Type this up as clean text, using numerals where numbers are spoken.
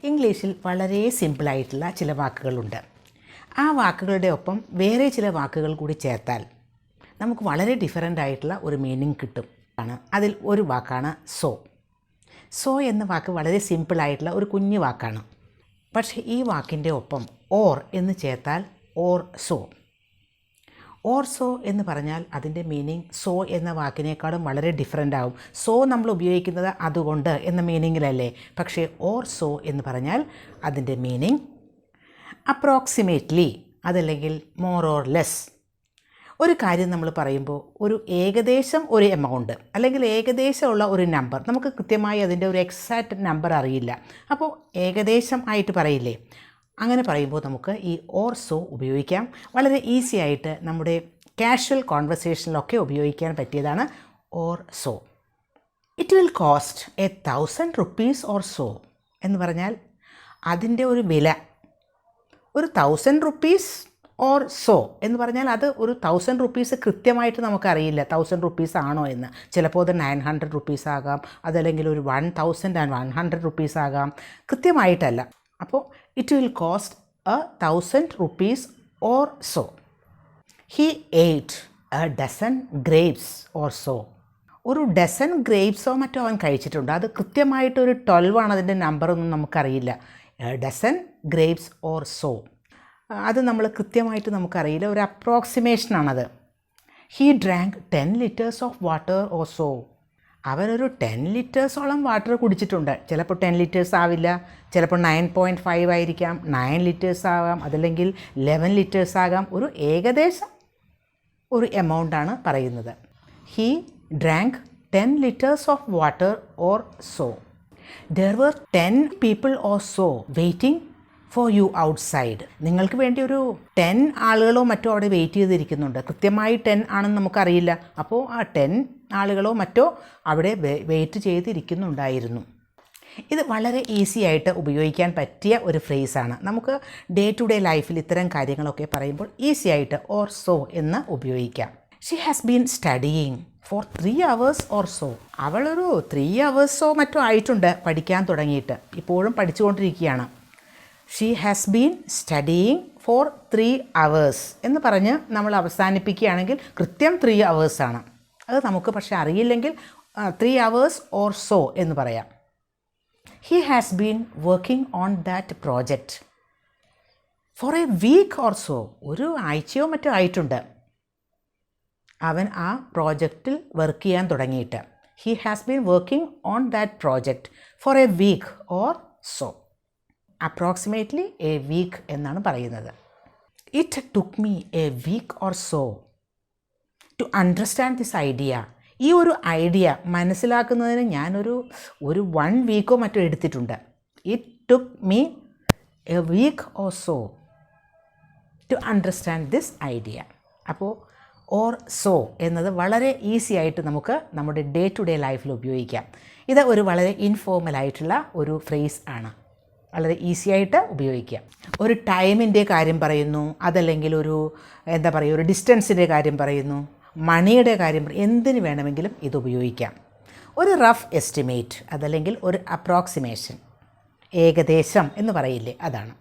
ഇംഗ്ലീഷിൽ വളരെ സിമ്പിളായിട്ടുള്ള ചില വാക്കുകളുണ്ട്. ആ വാക്കുകളുടെ ഒപ്പം വേറെ ചില വാക്കുകൾ കൂടി ചേർത്താൽ നമുക്ക് വളരെ ഡിഫറൻ്റ് ആയിട്ടുള്ള ഒരു മീനിങ് കിട്ടും. അതിൽ ഒരു വാക്കാണ് സോ. സോ എന്ന വാക്ക് വളരെ സിമ്പിളായിട്ടുള്ള ഒരു കുഞ്ഞു വാക്കാണ്. പക്ഷേ ഈ വാക്കിൻ്റെ ഒപ്പം ഓർ എന്ന് ചേർത്താൽ ഓർ സോ. ഓർ സോ എന്ന് പറഞ്ഞാൽ അതിൻ്റെ മീനിങ് സോ എന്ന വാക്കിനേക്കാളും വളരെ ഡിഫറൻ്റ് ആവും. സോ നമ്മൾ ഉപയോഗിക്കുന്നത് അതുകൊണ്ട് എന്ന മീനിങ്ങിലല്ലേ. പക്ഷേ ഓർ സോ എന്ന് പറഞ്ഞാൽ അതിൻ്റെ മീനിങ് അപ്രോക്സിമേറ്റ്ലി, അതല്ലെങ്കിൽ മോർ ഓർ ലെസ്. ഒരു കാര്യം നമ്മൾ പറയുമ്പോൾ ഒരു ഏകദേശം ഒരു എമൗണ്ട് അല്ലെങ്കിൽ ഏകദേശമുള്ള ഒരു നമ്പർ, നമുക്ക് കൃത്യമായി അതിൻ്റെ ഒരു എക്സാക്റ്റ് നമ്പർ അറിയില്ല. അപ്പോൾ ഏകദേശം ആയിട്ട് പറയില്ലേ, അങ്ങനെ പറയുമ്പോൾ നമുക്ക് ഈ ഓർ സോ ഉപയോഗിക്കാം. വളരെ ഈസി ആയിട്ട് നമ്മുടെ കാഷ്വൽ കോൺവെർസേഷനിലൊക്കെ ഉപയോഗിക്കാൻ പറ്റിയതാണ് or so. It will cost 1,000 rupees or so എന്ന് പറഞ്ഞാൽ അതിൻ്റെ ഒരു വില ഒരു 1,000 rupees ഓർ സോ എന്ന് പറഞ്ഞാൽ അത് ഒരു 1,000 rupees കൃത്യമായിട്ട് നമുക്കറിയില്ല 1,000 rupees ആണോ എന്ന്. ചിലപ്പോൾ അത് 900 rupees ആകാം, അതല്ലെങ്കിൽ ഒരു 1,100 rupees ആകാം, കൃത്യമായിട്ടല്ല. അപ്പോൾ it will cost 1,000 rupees or so. He ate a dozen grapes or so. ഒരു ഡസൻ ഗ്രേപ്സോ മറ്റോ അവൻ കഴിച്ചിട്ടുണ്ട്. അത് കൃത്യമായിട്ടൊരു 12 ആണ് അതിൻ്റെ നമ്പറൊന്നും നമുക്കറിയില്ല. ഡസൻ ഗ്രേപ്സ് ഓർ സോ അത് നമ്മൾ കൃത്യമായിട്ട് നമുക്കറിയില്ല, ഒരു അപ്രോക്സിമേഷനാണത്. He drank 10 liters of water or so. അവനൊരു 10 liters വാട്ടർ കുടിച്ചിട്ടുണ്ട്. ചിലപ്പോൾ 10 liters ആവില്ല, ചിലപ്പോൾ 9.5 ആയിരിക്കാം, 9 liters ആകാം, അതല്ലെങ്കിൽ 11 liters ആകാം. ഒരു ഏകദേശം ഒരു എമൗണ്ടാണ് പറയുന്നത്. He drank 10 liters of water or so. There were 10 people or so waiting for you outside. നിങ്ങൾക്ക് വേണ്ടി ഒരു 10 ആളുകളോ മറ്റോ അവിടെ വെയിറ്റ് ചെയ്തിരിക്കുന്നുണ്ട്. കൃത്യമായി 10 ആണെന്ന് നമുക്കറിയില്ല. അപ്പോൾ ആ 10 ആളുകളോ മറ്റോ അവിടെ വെയിറ്റ് ചെയ്തിരിക്കുന്നുണ്ടായിരുന്നു. ഇത് വളരെ ഈസി ആയിട്ട് ഉപയോഗിക്കാൻ പറ്റിയ ഒരു ഫ്രേസാണ്. നമുക്ക് ഡേ ടു ഡേ ലൈഫിൽ ഇത്തരം കാര്യങ്ങളൊക്കെ പറയുമ്പോൾ ഈസി ആയിട്ട് ഓർ സോ എന്ന് ഉപയോഗിക്കാം. She has been studying for 3 hours or so. അവളൊരു 3 hours മറ്റോ ആയിട്ടുണ്ട് പഠിക്കാൻ തുടങ്ങിയിട്ട്, ഇപ്പോഴും പഠിച്ചുകൊണ്ടിരിക്കുകയാണ്. She has been studying for 3 hours എന്ന് പറഞ്ഞ് നമ്മൾ അവസാനിപ്പിക്കുകയാണെങ്കിൽ കൃത്യം 3 hours ആണ്. അത് നമുക്ക് പക്ഷേ അറിയില്ലെങ്കിൽ 3 hours ഓർ സോ എന്ന് പറയാം. He has been working on that project for a week or so. ഒരു ആഴ്ചയോ മറ്റോ ആയിട്ടുണ്ട് അവൻ ആ പ്രോജക്റ്റിൽ വർക്ക് ചെയ്യാൻ തുടങ്ങിയിട്ട്. He has been working on that project for a week or so. Approximately a week എന്നാണ് പറയുന്നത്. It took me a week or so to understand this idea. ഈ ഒരു ഐഡിയ മനസ്സിലാക്കുന്നതിന് ഞാനൊരു 1 week മറ്റോ എടുത്തിട്ടുണ്ട്. It took me a week or so to understand this idea. അപ്പോൾ or so എന്നത് വളരെ ഈസി ആയിട്ട് നമുക്ക് നമ്മുടെ ഡേ ടു ഡേ ലൈഫിൽ ഉപയോഗിക്കാം. ഇത് ഒരു വളരെ ഇൻഫോർമലായിട്ടുള്ള ഒരു ഫ്രേസ് ആണ്, വളരെ ഈസി ആയിട്ട് ഉപയോഗിക്കാം. ഒരു ടൈമിൻ്റെ കാര്യം പറയുന്നു, അതല്ലെങ്കിൽ ഒരു ഒരു ഡിസ്റ്റൻസിൻ്റെ കാര്യം പറയുന്നു, മണിയുടെ കാര്യം, എന്തിനു വേണമെങ്കിലും ഇത് ഉപയോഗിക്കാം. ഒരു റഫ് എസ്റ്റിമേറ്റ്, അതല്ലെങ്കിൽ ഒരു അപ്രോക്സിമേഷൻ, ഏകദേശം എന്ന് പറയില്ലേ, അതാണ്.